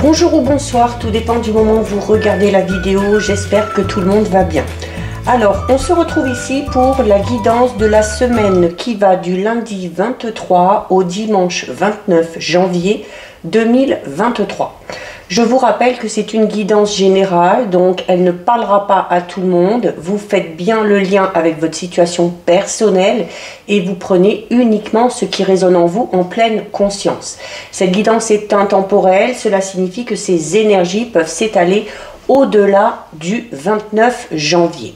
Bonjour ou bonsoir, tout dépend du moment où vous regardez la vidéo, j'espère que tout le monde va bien. Alors, on se retrouve ici pour la guidance de la semaine qui va du lundi 23 au dimanche 29 janvier 2023. Je vous rappelle que c'est une guidance générale, donc elle ne parlera pas à tout le monde. Vous faites bien le lien avec votre situation personnelle et vous prenez uniquement ce qui résonne en vous en pleine conscience. Cette guidance est intemporelle, cela signifie que ces énergies peuvent s'étaler au-delà du 29 janvier.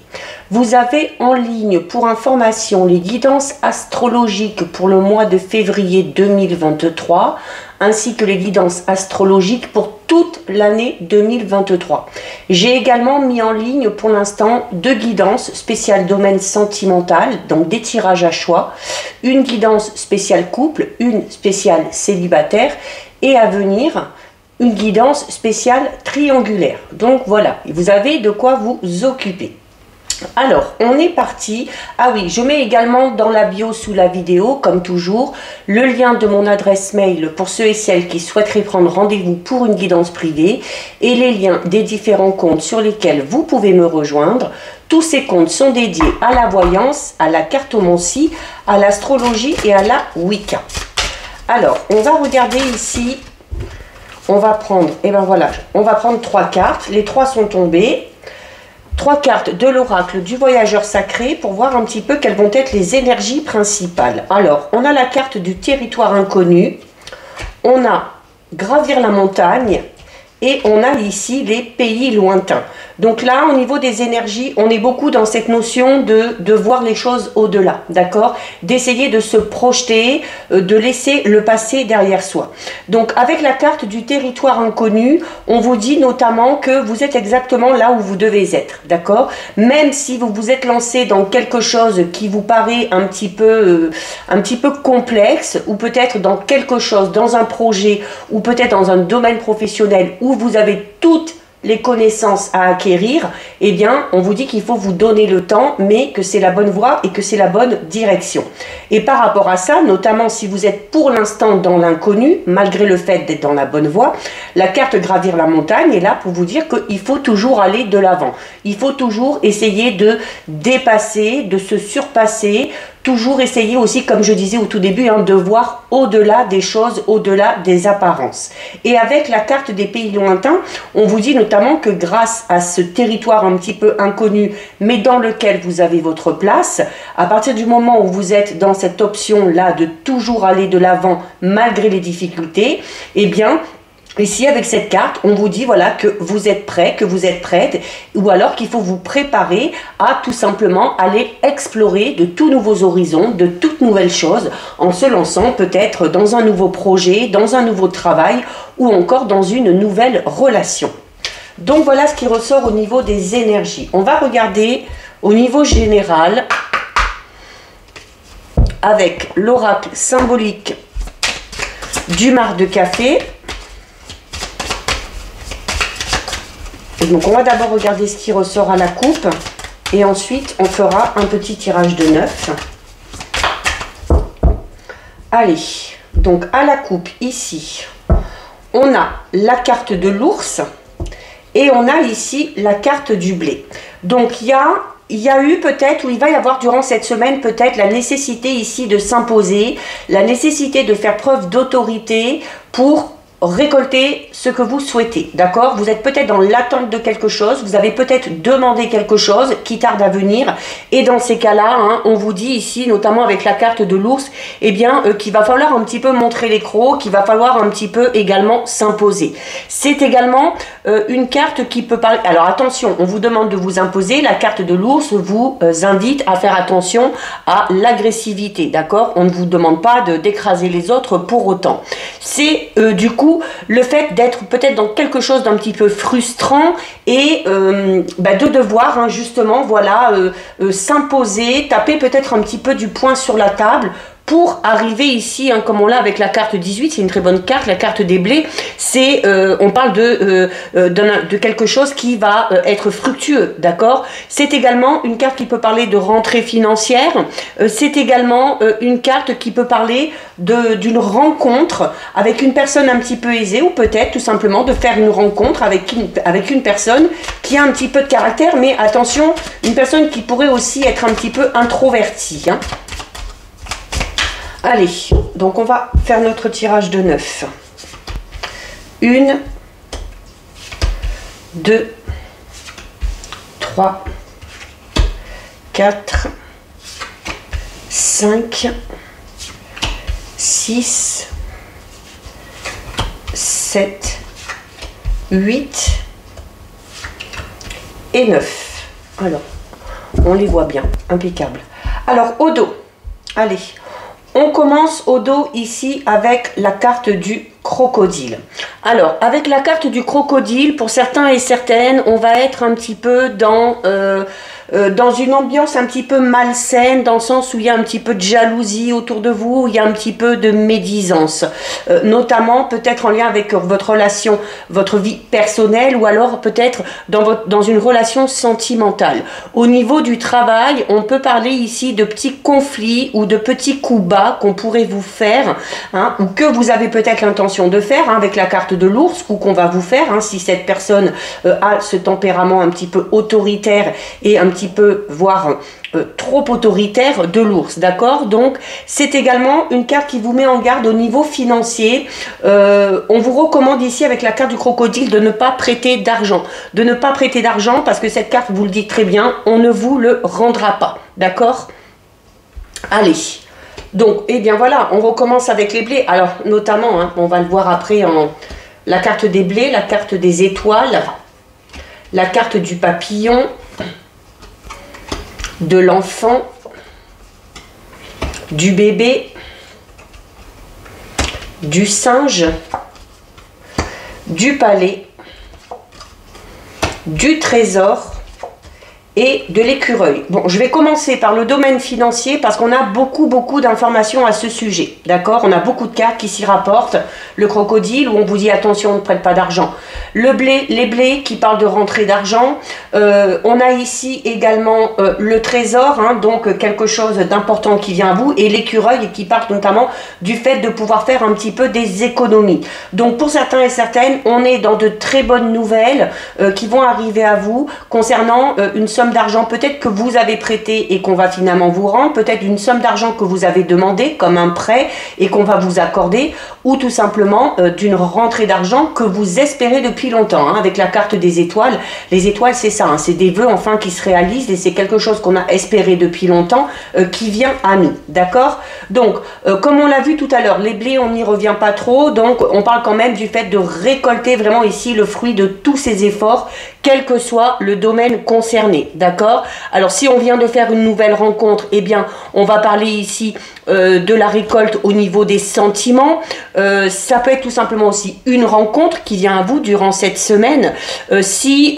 Vous avez en ligne pour information les guidances astrologiques pour le mois de février 2023 ainsi que les guidances astrologiques pour toute l'année 2023. J'ai également mis en ligne pour l'instant deux guidances spéciales domaine sentimental, donc des tirages à choix, une guidance spéciale couple, une spéciale célibataire et à venir une guidance spéciale triangulaire. Donc voilà, vous avez de quoi vous occuper. Alors, on est parti. Ah oui, je mets également dans la bio sous la vidéo, comme toujours, le lien de mon adresse mail pour ceux et celles qui souhaiteraient prendre rendez-vous pour une guidance privée et les liens des différents comptes sur lesquels vous pouvez me rejoindre. Tous ces comptes sont dédiés à la voyance, à la cartomancie, à l'astrologie et à la Wicca. Alors, on va regarder ici. On va prendre, et ben voilà, on va prendre trois cartes. Les trois sont tombées. Trois cartes de l'oracle du voyageur sacré pour voir un petit peu quelles vont être les énergies principales. Alors, on a la carte du territoire inconnu, on a gravir la montagne et on a ici les pays lointains. Donc là, au niveau des énergies, on est beaucoup dans cette notion de voir les choses au-delà, d'accord? D'essayer de se projeter, de laisser le passé derrière soi. Donc avec la carte du territoire inconnu, on vous dit notamment que vous êtes exactement là où vous devez être, d'accord? Même si vous vous êtes lancé dans quelque chose qui vous paraît un petit peu complexe, ou peut-être dans quelque chose, dans un projet, ou peut-être dans un domaine professionnel où vous avez toutes les connaissances à acquérir, eh bien, on vous dit qu'il faut vous donner le temps, mais que c'est la bonne voie et que c'est la bonne direction. Et par rapport à ça, notamment si vous êtes pour l'instant dans l'inconnu, malgré le fait d'être dans la bonne voie, la carte gravir la montagne est là pour vous dire qu'il faut toujours aller de l'avant. Il faut toujours essayer de dépasser, de se surpasser, toujours essayer aussi, comme je disais au tout début, de voir au-delà des choses, au-delà des apparences. Et avec la carte des pays lointains, on vous dit notamment que grâce à ce territoire un petit peu inconnu, mais dans lequel vous avez votre place, à partir du moment où vous êtes dans cette option-là de toujours aller de l'avant malgré les difficultés, eh bien, ici, avec cette carte, on vous dit voilà que vous êtes prêt, que vous êtes prête, ou alors qu'il faut vous préparer à tout simplement aller explorer de tout nouveaux horizons, de toutes nouvelles choses, en se lançant peut-être dans un nouveau projet, dans un nouveau travail, ou encore dans une nouvelle relation. Donc voilà ce qui ressort au niveau des énergies. On va regarder au niveau général avec l'oracle symbolique du marc de café. Donc on va d'abord regarder ce qui ressort à la coupe et ensuite on fera un petit tirage de 9. Allez, donc à la coupe ici, on a la carte de l'ours et on a ici la carte du blé. Donc il y a eu peut-être, ou il va y avoir durant cette semaine peut-être la nécessité ici de s'imposer, la nécessité de faire preuve d'autorité pour récolter ce que vous souhaitez, d'accord? Vous êtes peut-être dans l'attente de quelque chose, vous avez peut-être demandé quelque chose qui tarde à venir, et dans ces cas-là, on vous dit ici, notamment avec la carte de l'ours, eh bien, qu'il va falloir un petit peu montrer les crocs, qu'il va falloir un petit peu également s'imposer. C'est également une carte qui peut parler. Alors attention, on vous demande de vous imposer, la carte de l'ours vous invite à faire attention à l'agressivité, d'accord? On ne vous demande pas d'écraser les autres pour autant. C'est du coup le fait d'être peut-être dans quelque chose d'un petit peu frustrant et de devoir justement voilà s'imposer, taper peut-être un petit peu du poing sur la table pour arriver ici, hein, comme on l'a avec la carte 18, c'est une très bonne carte, la carte des blés, c'est, on parle de quelque chose qui va être fructueux, d'accord? C'est également une carte qui peut parler de rentrée financière, c'est également une carte qui peut parler d'une rencontre avec une personne un petit peu aisée, ou peut-être tout simplement de faire une rencontre avec une personne qui a un petit peu de caractère, mais attention, une personne qui pourrait aussi être un petit peu introvertie, hein. Allez, donc on va faire notre tirage de 9. 1, 2, 3, 4, 5, 6, 7, 8 et 9. Alors, on les voit bien, impeccable. Alors, au dos, allez, on commence au dos ici avec la carte du crocodile. Alors, avec la carte du crocodile, pour certains et certaines, on va être un petit peu dans une ambiance un petit peu malsaine, dans le sens où il y a un petit peu de jalousie autour de vous, où il y a un petit peu de médisance, notamment peut-être en lien avec votre relation, votre vie personnelle, ou alors peut-être dans une relation sentimentale. Au niveau du travail, on peut parler ici de petits conflits ou de petits coups bas qu'on pourrait vous faire, hein, ou que vous avez peut-être l'intention de faire, hein, avec la carte de l'ours, ou qu'on va vous faire, hein, si cette personne a ce tempérament un petit peu autoritaire et un petit peu, voire trop autoritaire de l'ours, d'accord? Donc c'est également une carte qui vous met en garde au niveau financier. On vous recommande ici avec la carte du crocodile de ne pas prêter d'argent, parce que cette carte vous le dit très bien, on ne vous le rendra pas, d'accord? Allez, donc eh bien voilà, on recommence avec les blés. Alors notamment, hein, on va le voir après, en la carte des blés, la carte des étoiles, la carte du papillon, de l'enfant, du bébé, du singe, du palais, du trésor et de l'écureuil. Bon, je vais commencer par le domaine financier parce qu'on a beaucoup d'informations à ce sujet, d'accord? On a beaucoup de cartes qui s'y rapportent. Le crocodile, où on vous dit attention, on ne prête pas d'argent. Le blé, les blés qui parlent de rentrée d'argent. On a ici également le trésor, hein, donc quelque chose d'important qui vient à vous, et l'écureuil qui parle notamment du fait de pouvoir faire un petit peu des économies. Donc pour certains et certaines, on est dans de très bonnes nouvelles qui vont arriver à vous concernant une somme d'argent peut-être que vous avez prêté et qu'on va finalement vous rendre, peut-être une somme d'argent que vous avez demandé comme un prêt et qu'on va vous accorder, ou tout simplement d'une rentrée d'argent que vous espérez depuis longtemps, hein, avec la carte des étoiles. Les étoiles, c'est ça, hein, c'est des vœux enfin qui se réalisent, et c'est quelque chose qu'on a espéré depuis longtemps qui vient à nous, d'accord? Donc comme on l'a vu tout à l'heure, les blés, on n'y revient pas trop, donc on parle quand même du fait de récolter vraiment ici le fruit de tous ces efforts, quel que soit le domaine concerné, d'accord? Alors si on vient de faire une nouvelle rencontre, eh bien on va parler ici de la récolte au niveau des sentiments. Ça peut être tout simplement aussi une rencontre qui vient à vous durant cette semaine. Si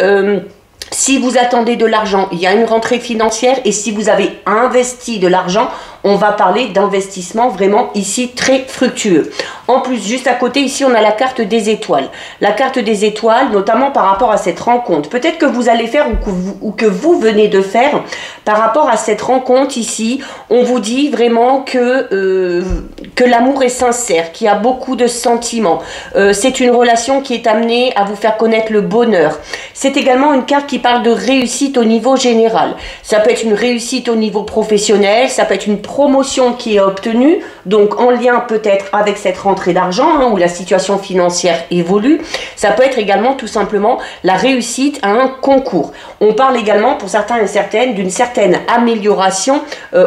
vous attendez de l'argent, il y a une rentrée financière, et si vous avez investi de l'argent, on va parler d'investissement vraiment ici très fructueux. En plus, juste à côté, ici, on a la carte des étoiles. La carte des étoiles, notamment par rapport à cette rencontre. Peut-être que vous allez faire ou que vous venez de faire par rapport à cette rencontre ici. On vous dit vraiment que l'amour est sincère, qu'il y a beaucoup de sentiments. C'est une relation qui est amenée à vous faire connaître le bonheur. C'est également une carte qui parle de réussite au niveau général. Ça peut être une réussite au niveau professionnel, ça peut être une promotion qui est obtenue, donc en lien peut-être avec cette rentrée d'argent, hein, où la situation financière évolue. Ça peut être également tout simplement la réussite à un concours. On parle également pour certains et certaines d'une certaine amélioration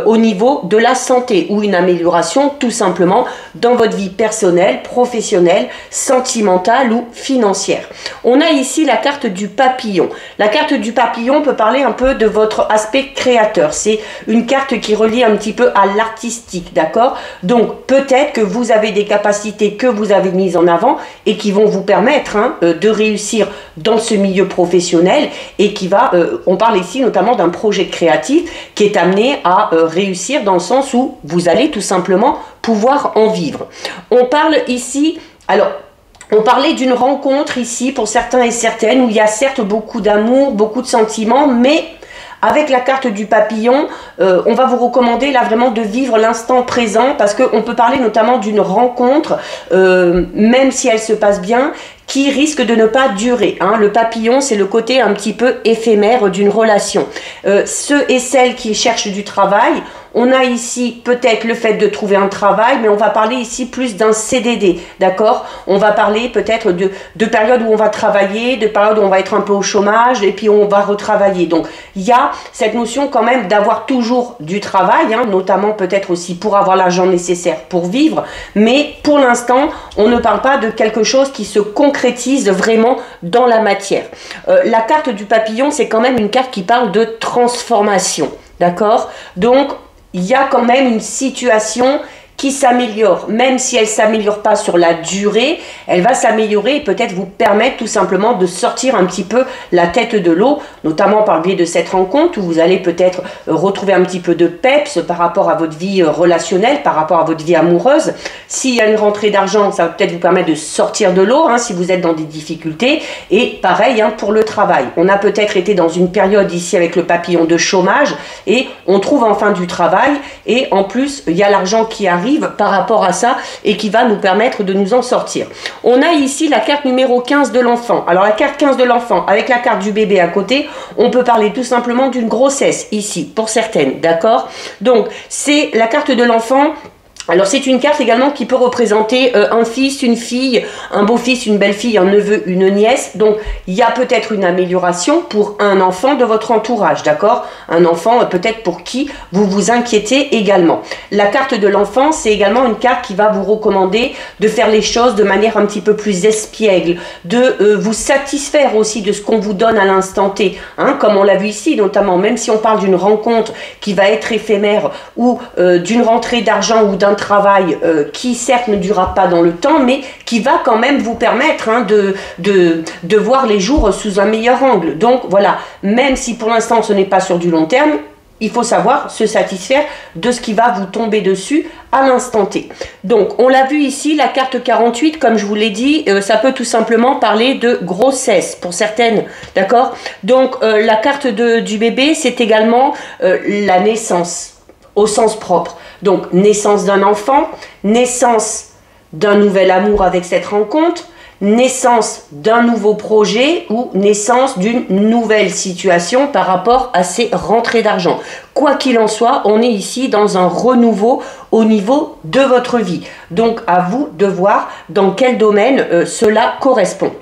au niveau de la santé, ou une amélioration tout simplement dans votre vie personnelle, professionnelle, sentimentale ou financière. On a ici la carte du papillon. La carte du papillon peut parler un peu de votre aspect créateur. C'est une carte qui relie un petit peu à l'artistique, d'accord? Donc peut-être que vous avez des capacités que vous avez mises en avant et qui vont vous permettre de réussir dans ce milieu professionnel et qui va, on parle ici notamment d'un projet créatif qui est amené à réussir dans le sens où vous allez tout simplement pouvoir en vivre. On parle ici, alors on parlait d'une rencontre ici pour certains et certaines où il y a certes beaucoup d'amour, beaucoup de sentiments, mais avec la carte du papillon, on va vous recommander là vraiment de vivre l'instant présent parce qu'on peut parler notamment d'une rencontre, même si elle se passe bien, qui risque de ne pas durer. Le papillon, c'est le côté un petit peu éphémère d'une relation. Ceux et celles qui cherchent du travail, on a ici peut-être le fait de trouver un travail, mais on va parler ici plus d'un CDD, d'accord? On va parler peut-être de périodes où on va travailler, de périodes où on va être un peu au chômage, et puis on va retravailler. Donc, il y a cette notion quand même d'avoir toujours du travail, notamment peut-être aussi pour avoir l'argent nécessaire pour vivre, mais pour l'instant, on ne parle pas de quelque chose qui se concrétise vraiment dans la matière. La carte du papillon, c'est quand même une carte qui parle de transformation, d'accord? Donc, il y a quand même une situation qui s'améliore, même si elle ne s'améliore pas sur la durée, elle va s'améliorer et peut-être vous permettre tout simplement de sortir un petit peu la tête de l'eau, notamment par le biais de cette rencontre où vous allez peut-être retrouver un petit peu de peps par rapport à votre vie relationnelle, par rapport à votre vie amoureuse. S'il y a une rentrée d'argent, ça va peut-être vous permettre de sortir de l'eau si vous êtes dans des difficultés. Et pareil pour le travail. On a peut-être été dans une période ici avec le papillon de chômage et on trouve enfin du travail et en plus il y a l'argent qui arrive par rapport à ça et qui va nous permettre de nous en sortir. On a ici la carte numéro 15 de l'enfant. Alors la carte 15 de l'enfant avec la carte du bébé à côté, on peut parler tout simplement d'une grossesse ici pour certaines, d'accord? Donc c'est la carte de l'enfant. Alors c'est une carte également qui peut représenter un fils, une fille, un beau-fils, une belle-fille, un neveu, une nièce. Donc il y a peut-être une amélioration pour un enfant de votre entourage, d'accord? Un enfant peut-être pour qui vous vous inquiétez également. La carte de l'enfant, c'est également une carte qui va vous recommander de faire les choses de manière un petit peu plus espiègle, de vous satisfaire aussi de ce qu'on vous donne à l'instant T, comme on l'a vu ici notamment, même si on parle d'une rencontre qui va être éphémère ou d'une rentrée d'argent ou d'un travail qui certes ne durera pas dans le temps mais qui va quand même vous permettre de voir les jours sous un meilleur angle. Donc voilà, même si pour l'instant ce n'est pas sur du long terme, il faut savoir se satisfaire de ce qui va vous tomber dessus à l'instant T. Donc, on l'a vu ici, la carte 48, comme je vous l'ai dit, ça peut tout simplement parler de grossesse pour certaines, d'accord? Donc, la carte du bébé, c'est également la naissance au sens propre. Donc, naissance d'un enfant, naissance d'un nouvel amour avec cette rencontre, naissance d'un nouveau projet ou naissance d'une nouvelle situation par rapport à ces rentrées d'argent. Quoi qu'il en soit, on est ici dans un renouveau au niveau de votre vie. Donc, à vous de voir dans quel domaine cela correspond.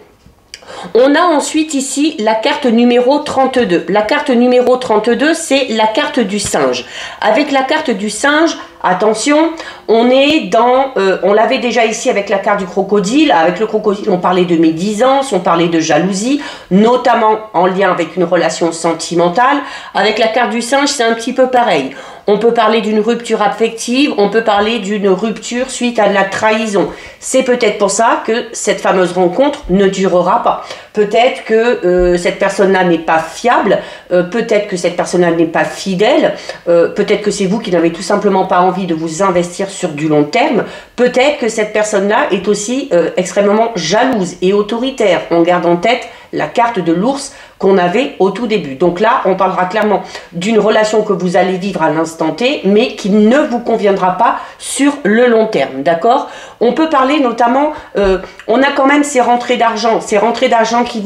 On a ensuite ici la carte numéro 32. La carte numéro 32, c'est la carte du singe. Avec la carte du singe, attention, on est dans, on l'avait déjà ici avec la carte du crocodile. Avec le crocodile, on parlait de médisance, on parlait de jalousie, notamment en lien avec une relation sentimentale. Avec la carte du singe, c'est un petit peu pareil. On peut parler d'une rupture affective, on peut parler d'une rupture suite à de la trahison. C'est peut-être pour ça que cette fameuse rencontre ne durera pas. Peut-être que cette personne-là n'est pas fiable, peut-être que cette personne-là n'est pas fidèle, peut-être que c'est vous qui n'avez tout simplement pas envie de vous investir sur du long terme, peut-être que cette personne-là est aussi extrêmement jalouse et autoritaire. On garde en tête la carte de l'ours qu'on avait au tout début. Donc là, on parlera clairement d'une relation que vous allez vivre à l'instant T, mais qui ne vous conviendra pas sur le long terme, d'accord? On peut parler notamment, on a quand même ces rentrées d'argent qui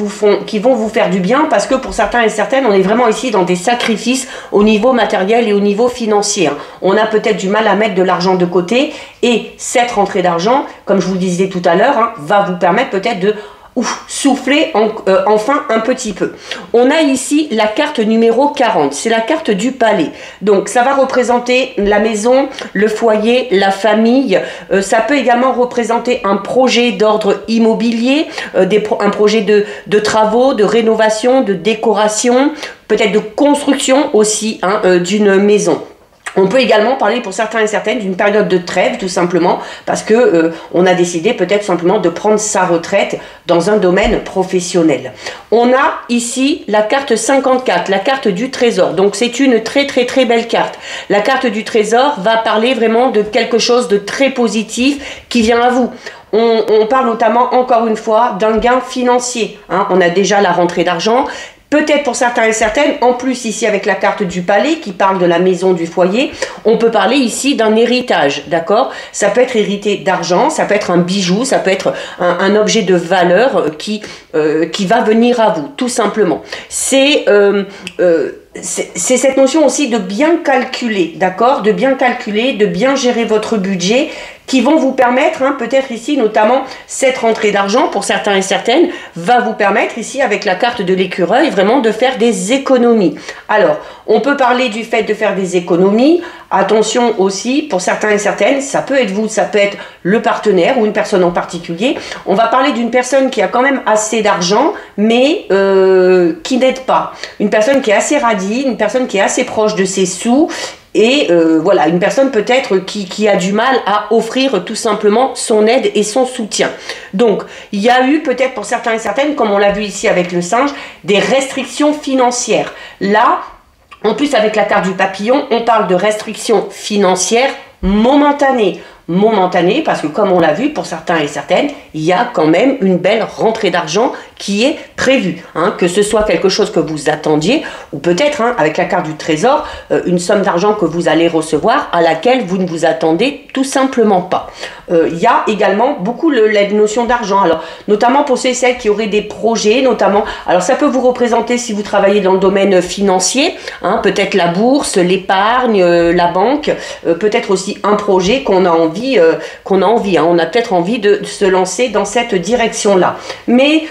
vont vous faire du bien, parce que pour certains et certaines, on est vraiment ici dans des sacrifices au niveau matériel et au niveau financier. On a peut-être du mal à mettre de l'argent de côté, et cette rentrée d'argent, comme je vous le disais tout à l'heure, va vous permettre peut-être de souffler enfin un petit peu. On a ici la carte numéro 40, c'est la carte du palais. Donc ça va représenter la maison, le foyer, la famille. Ça peut également représenter un projet d'ordre immobilier, un projet de travaux, de rénovation, de décoration, peut-être de construction aussi d'une maison. On peut également parler pour certains et certaines d'une période de trêve, tout simplement, parce que on a décidé peut-être simplement de prendre sa retraite dans un domaine professionnel. On a ici la carte 54, la carte du trésor. Donc c'est une très très très belle carte. La carte du trésor va parler vraiment de quelque chose de très positif qui vient à vous. On parle notamment, encore une fois, d'un gain financier. Hein. On a déjà la rentrée d'argent. Peut-être pour certains et certaines, en plus ici avec la carte du palais qui parle de la maison du foyer, on peut parler ici d'un héritage, d'accord? Ça peut être hérité d'argent, ça peut être un bijou, ça peut être un objet de valeur qui va venir à vous, tout simplement. C'est cette notion aussi de bien calculer, d'accord? De bien calculer, de bien gérer votre budget, qui vont vous permettre, hein, peut-être ici, notamment cette rentrée d'argent, pour certains et certaines, va vous permettre ici, avec la carte de l'écureuil, vraiment de faire des économies. Alors, on peut parler du fait de faire des économies. Attention aussi, pour certains et certaines, ça peut être vous, ça peut être le partenaire ou une personne en particulier. On va parler d'une personne qui a quand même assez d'argent, mais qui n'aide pas. Une personne qui est assez radie, une personne qui est assez proche de ses sous. Et voilà, une personne peut-être qui a du mal à offrir tout simplement son aide et son soutien. Donc, il y a eu peut-être pour certains et certaines, comme on l'a vu ici avec le singe, des restrictions financières. Là, en plus avec la carte du papillon, on parle de restrictions financières momentanées. Momentanées parce que comme on l'a vu pour certains et certaines, il y a quand même une belle rentrée d'argent qui est prévue, hein, que ce soit quelque chose que vous attendiez ou peut-être hein, avec la carte du trésor, une somme d'argent que vous allez recevoir à laquelle vous ne vous attendez tout simplement pas. Il y a également beaucoup la notion d'argent, alors notamment pour ceux et celles qui auraient des projets, notamment, alors ça peut vous représenter si vous travaillez dans le domaine financier, hein, peut-être la bourse, l'épargne, la banque, peut-être aussi un projet qu'on a envie, hein, on a peut-être envie de se lancer dans cette direction-là. Mais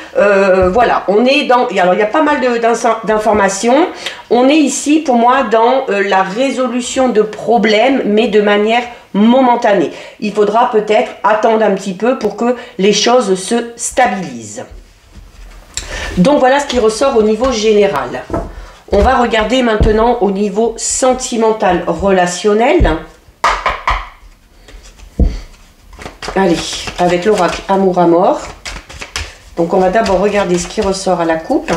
voilà, on est dans, alors il y a pas mal d'informations, on est ici pour moi dans la résolution de problèmes, mais de manière momentanée. Il faudra peut-être attendre un petit peu pour que les choses se stabilisent. Donc voilà ce qui ressort au niveau général. On va regarder maintenant au niveau sentimental relationnel. Allez, avec l'oracle Amour à mort. Donc on va d'abord regarder ce qui ressort à la coupe.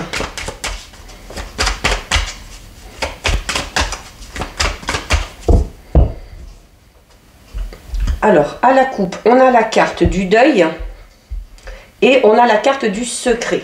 Alors, à la coupe, on a la carte du deuil et on a la carte du secret.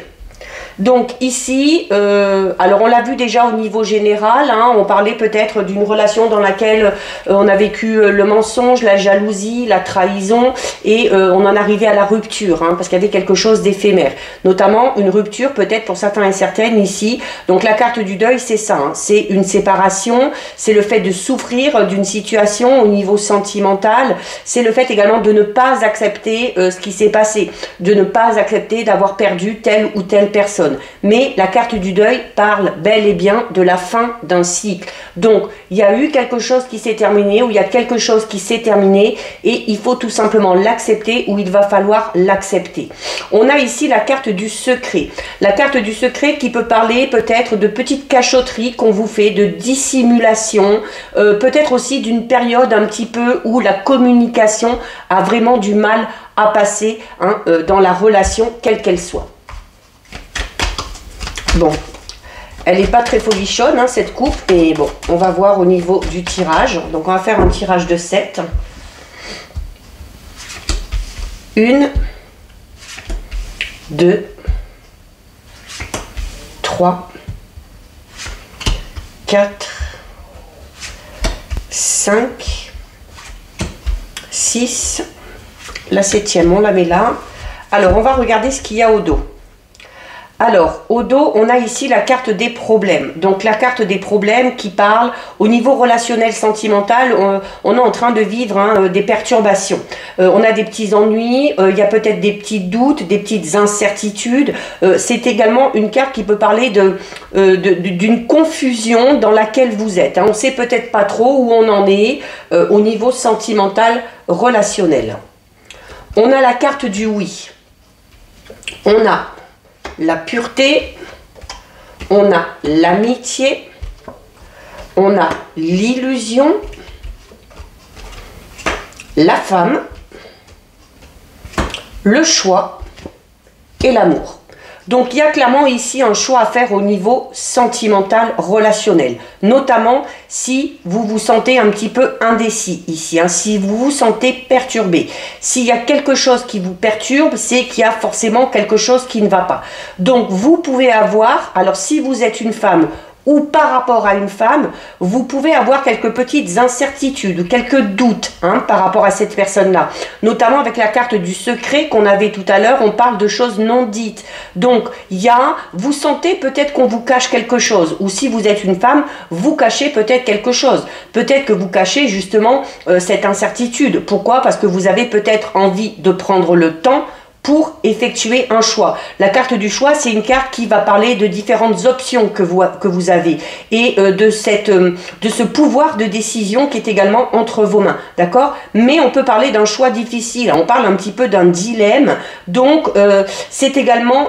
Donc ici, alors on l'a vu déjà au niveau général, hein, on parlait peut-être d'une relation dans laquelle on a vécu le mensonge, la jalousie, la trahison et on en arrivait à la rupture, hein, parce qu'il y avait quelque chose d'éphémère. Notamment une rupture peut-être pour certains et certaines ici. Donc la carte du deuil c'est ça, hein, c'est une séparation, c'est le fait de souffrir d'une situation au niveau sentimental, c'est le fait également de ne pas accepter ce qui s'est passé, de ne pas accepter d'avoir perdu telle ou telle personne. Mais la carte du deuil parle bel et bien de la fin d'un cycle. Donc, il y a eu quelque chose qui s'est terminé, ou il y a quelque chose qui s'est terminé, et il faut tout simplement l'accepter, ou il va falloir l'accepter. On a ici la carte du secret. La carte du secret qui peut parler peut-être de petites cachotteries qu'on vous fait, de dissimulation, peut-être aussi d'une période un petit peu où la communication a vraiment du mal à passer hein, dans la relation, quelle qu'elle soit. Bon, elle n'est pas très folichonne, hein, cette coupe, mais bon, on va voir au niveau du tirage. Donc, on va faire un tirage de 7. 1, 2, 3, 4, 5, 6. La 7e, on la met là. Alors, on va regarder ce qu'il y a au dos. Alors, au dos, on a ici la carte des problèmes. Donc, la carte des problèmes qui parle au niveau relationnel sentimental. On est en train de vivre hein, des perturbations. On a des petits ennuis, il y a peut-être des petits doutes, des petites incertitudes. C'est également une carte qui peut parler d'une confusion dans laquelle vous êtes. Hein. On ne sait peut-être pas trop où on en est au niveau sentimental relationnel. On a la carte du oui. On a la pureté, on a l'amitié, on a l'illusion, la femme, le choix et l'amour. Donc il y a clairement ici un choix à faire au niveau sentimental, relationnel. Notamment si vous vous sentez un petit peu indécis ici, hein, si vous vous sentez perturbé. S'il y a quelque chose qui vous perturbe, c'est qu'il y a forcément quelque chose qui ne va pas. Donc vous pouvez avoir, alors si vous êtes une femme ou par rapport à une femme, vous pouvez avoir quelques petites incertitudes ou quelques doutes hein, par rapport à cette personne-là. Notamment avec la carte du secret qu'on avait tout à l'heure, on parle de choses non dites. Donc, vous sentez peut-être qu'on vous cache quelque chose. Ou si vous êtes une femme, vous cachez peut-être quelque chose. Peut-être que vous cachez justement cette incertitude. Pourquoi? Parce que vous avez peut-être envie de prendre le temps pour effectuer un choix. La carte du choix, c'est une carte qui va parler de différentes options que vous avez et de ce pouvoir de décision qui est également entre vos mains, d'accord? Mais on peut parler d'un choix difficile, on parle un petit peu d'un dilemme, donc c'est également...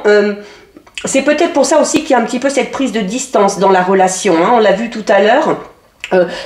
c'est peut-être pour ça aussi qu'il y a un petit peu cette prise de distance dans la relation, hein, on l'a vu tout à l'heure.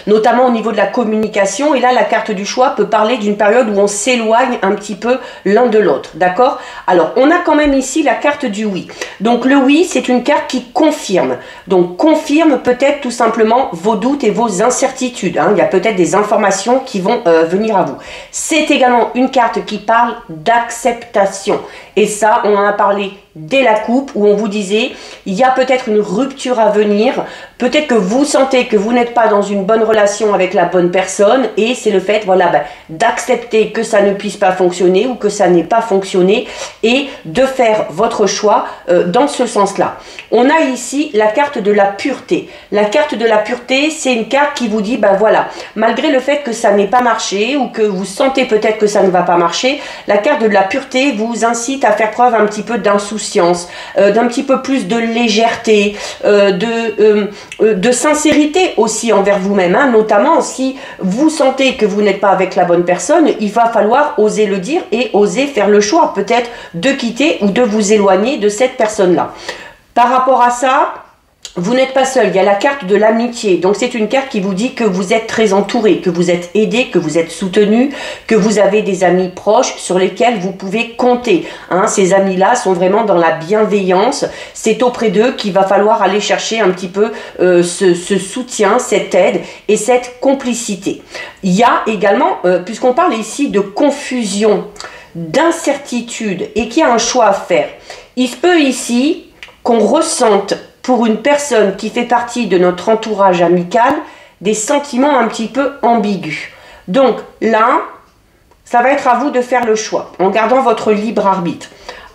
Notamment au niveau de la communication, et là la carte du choix peut parler d'une période où on s'éloigne un petit peu l'un de l'autre, d'accord? Alors on a quand même ici la carte du oui, donc le oui c'est une carte qui confirme, donc confirme peut-être tout simplement vos doutes et vos incertitudes, hein. Il y a peut-être des informations qui vont venir à vous. C'est également une carte qui parle d'acceptation, et ça on en a parlé dès la coupe où on vous disait il y a peut-être une rupture à venir, peut-être que vous sentez que vous n'êtes pas dans une bonne relation avec la bonne personne et c'est le fait voilà d'accepter que ça ne puisse pas fonctionner ou que ça n'ait pas fonctionné et de faire votre choix dans ce sens-là. On a ici la carte de la pureté. La carte de la pureté, c'est une carte qui vous dit voilà, malgré le fait que ça n'ait pas marché ou que vous sentez peut-être que ça ne va pas marcher, la carte de la pureté vous incite à faire preuve un petit peu d'insouciance, d'un petit peu plus de légèreté, de sincérité aussi envers vous-même, hein. Notamment si vous sentez que vous n'êtes pas avec la bonne personne, il va falloir oser le dire et oser faire le choix peut-être de quitter ou de vous éloigner de cette personne-là. Par rapport à ça, vous n'êtes pas seul, il y a la carte de l'amitié, donc c'est une carte qui vous dit que vous êtes très entouré, que vous êtes aidé, que vous êtes soutenu, que vous avez des amis proches sur lesquels vous pouvez compter, hein. Ces amis-là sont vraiment dans la bienveillance, c'est auprès d'eux qu'il va falloir aller chercher un petit peu ce soutien, cette aide et cette complicité. Il y a également, puisqu'on parle ici de confusion, d'incertitude et qu'il y a un choix à faire, il se peut ici qu'on ressente pour une personne qui fait partie de notre entourage amical, des sentiments un petit peu ambigus. Donc là, ça va être à vous de faire le choix, en gardant votre libre arbitre.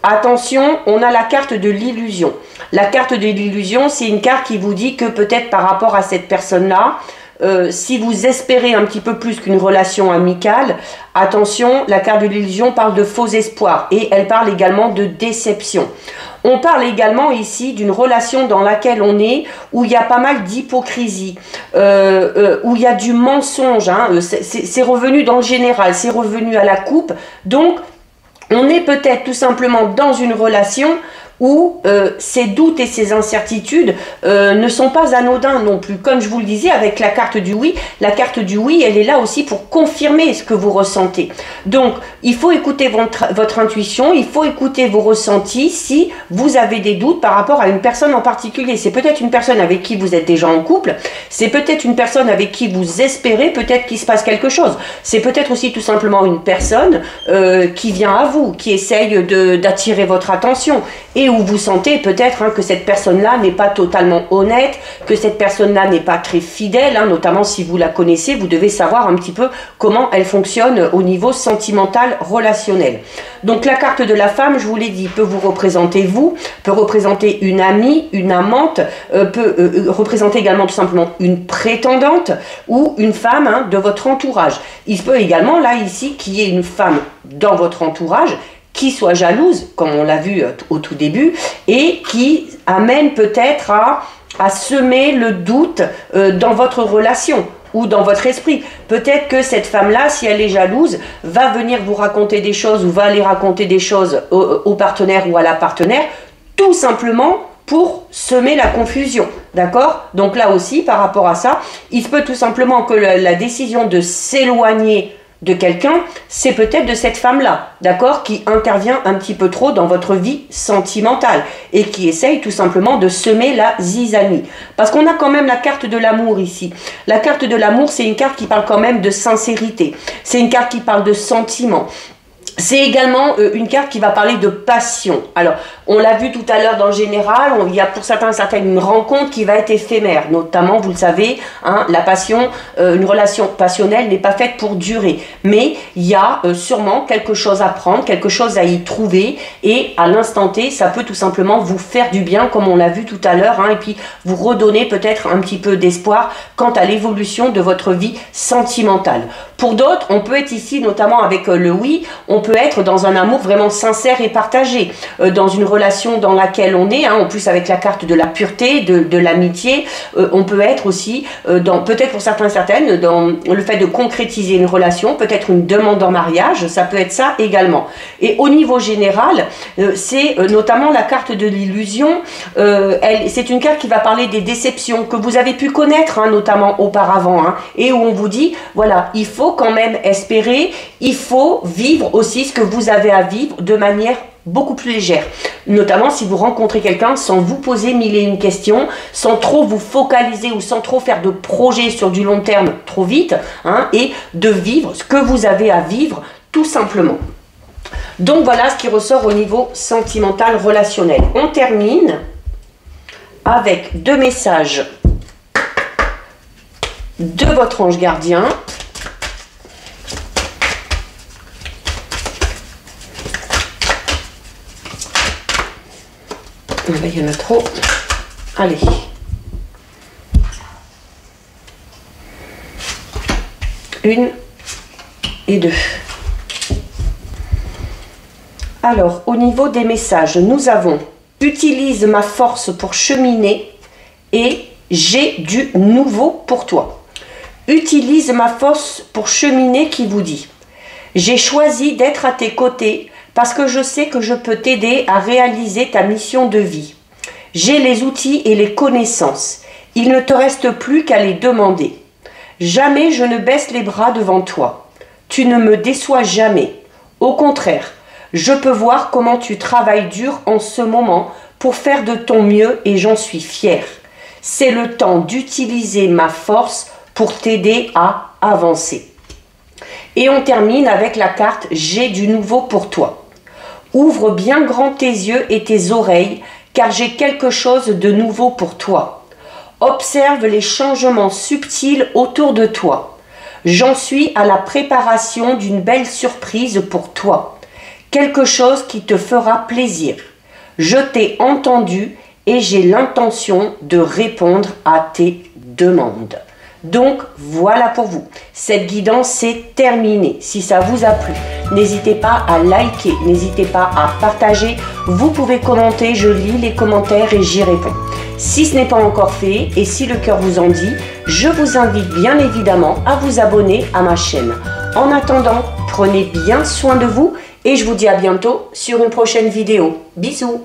Attention, on a la carte de l'illusion. La carte de l'illusion, c'est une carte qui vous dit que peut-être par rapport à cette personne-là, si vous espérez un petit peu plus qu'une relation amicale, attention, la carte de l'illusion parle de faux espoirs et elle parle également de déception. On parle également ici d'une relation dans laquelle on est, où il y a pas mal d'hypocrisie, où il y a du mensonge, hein, c'est revenu dans le général, c'est revenu à la coupe, donc on est peut-être tout simplement dans une relation où ces doutes et ces incertitudes ne sont pas anodins non plus. Comme je vous le disais avec la carte du oui, elle est là aussi pour confirmer ce que vous ressentez. Donc, il faut écouter votre intuition, il faut écouter vos ressentis si vous avez des doutes par rapport à une personne en particulier. C'est peut-être une personne avec qui vous êtes déjà en couple, c'est peut-être une personne avec qui vous espérez peut-être qu'il se passe quelque chose. C'est peut-être aussi tout simplement une personne qui vient à vous, qui essaye d'attirer votre attention et où vous sentez peut-être que cette personne-là n'est pas totalement honnête, que cette personne-là n'est pas très fidèle, hein, notamment si vous la connaissez, vous devez savoir un petit peu comment elle fonctionne au niveau sentimental, relationnel. Donc la carte de la femme, je vous l'ai dit, peut vous représenter vous, peut représenter une amie, une amante, peut représenter également tout simplement une prétendante ou une femme hein, de votre entourage. Il peut également, là ici, qu'il y ait une femme dans votre entourage qui soit jalouse, comme on l'a vu au tout début, et qui amène peut-être à semer le doute dans votre relation ou dans votre esprit. Peut-être que cette femme-là, si elle est jalouse, va venir vous raconter des choses ou va aller raconter des choses au partenaire ou à la partenaire, tout simplement pour semer la confusion, d'accord? Donc là aussi, par rapport à ça, il se peut tout simplement que la décision de s'éloigner de quelqu'un, c'est peut-être de cette femme-là, d'accord, qui intervient un petit peu trop dans votre vie sentimentale et qui essaye tout simplement de semer la zizanie. Parce qu'on a quand même la carte de l'amour ici. La carte de l'amour, c'est une carte qui parle quand même de sincérité. C'est une carte qui parle de sentiment. C'est également une carte qui va parler de passion. Alors, on l'a vu tout à l'heure dans le général, il y a pour certains une rencontre qui va être éphémère. Notamment, vous le savez, hein, la passion, une relation passionnelle n'est pas faite pour durer. Mais il y a sûrement quelque chose à prendre, quelque chose à y trouver. Et à l'instant T, ça peut tout simplement vous faire du bien, comme on l'a vu tout à l'heure. Hein, et puis, vous redonner peut-être un petit peu d'espoir quant à l'évolution de votre vie sentimentale. Pour d'autres, on peut être ici, notamment avec le oui, on peut être dans un amour vraiment sincère et partagé, dans une relation dans laquelle on est, hein, en plus avec la carte de la pureté, de l'amitié, on peut être aussi, peut-être pour certains certaines, dans le fait de concrétiser une relation, peut-être une demande en mariage, ça peut être ça également. Et au niveau général, c'est notamment la carte de l'illusion, c'est une carte qui va parler des déceptions que vous avez pu connaître, hein, notamment auparavant, hein, et où on vous dit, voilà, il faut quand même espérer, il faut vivre aussi ce que vous avez à vivre de manière beaucoup plus légère, notamment si vous rencontrez quelqu'un sans vous poser mille et une questions, sans trop vous focaliser ou sans trop faire de projets sur du long terme trop vite, hein, et de vivre ce que vous avez à vivre tout simplement. Donc voilà ce qui ressort au niveau sentimental relationnel. On termine avec 2 messages de votre ange gardien. Il y en a trop. Allez. Une et 2. Alors, au niveau des messages, nous avons « Utilise ma force pour cheminer » et « J'ai du nouveau pour toi ». Utilise ma force pour cheminer qui vous dit « J'ai choisi d'être à tes côtés parce que je sais que je peux t'aider à réaliser ta mission de vie. J'ai les outils et les connaissances. Il ne te reste plus qu'à les demander. Jamais je ne baisse les bras devant toi. Tu ne me déçois jamais. Au contraire, je peux voir comment tu travailles dur en ce moment pour faire de ton mieux et j'en suis fière. C'est le temps d'utiliser ma force pour t'aider à avancer. » Et on termine avec la carte « J'ai du nouveau pour toi ». Ouvre bien grand tes yeux et tes oreilles, car j'ai quelque chose de nouveau pour toi. Observe les changements subtils autour de toi. J'en suis à la préparation d'une belle surprise pour toi. Quelque chose qui te fera plaisir. Je t'ai entendu et j'ai l'intention de répondre à tes demandes. Donc voilà pour vous, cette guidance est terminée. Si ça vous a plu, n'hésitez pas à liker, n'hésitez pas à partager, vous pouvez commenter, je lis les commentaires et j'y réponds. Si ce n'est pas encore fait et si le cœur vous en dit, je vous invite bien évidemment à vous abonner à ma chaîne. En attendant, prenez bien soin de vous et je vous dis à bientôt sur une prochaine vidéo. Bisous!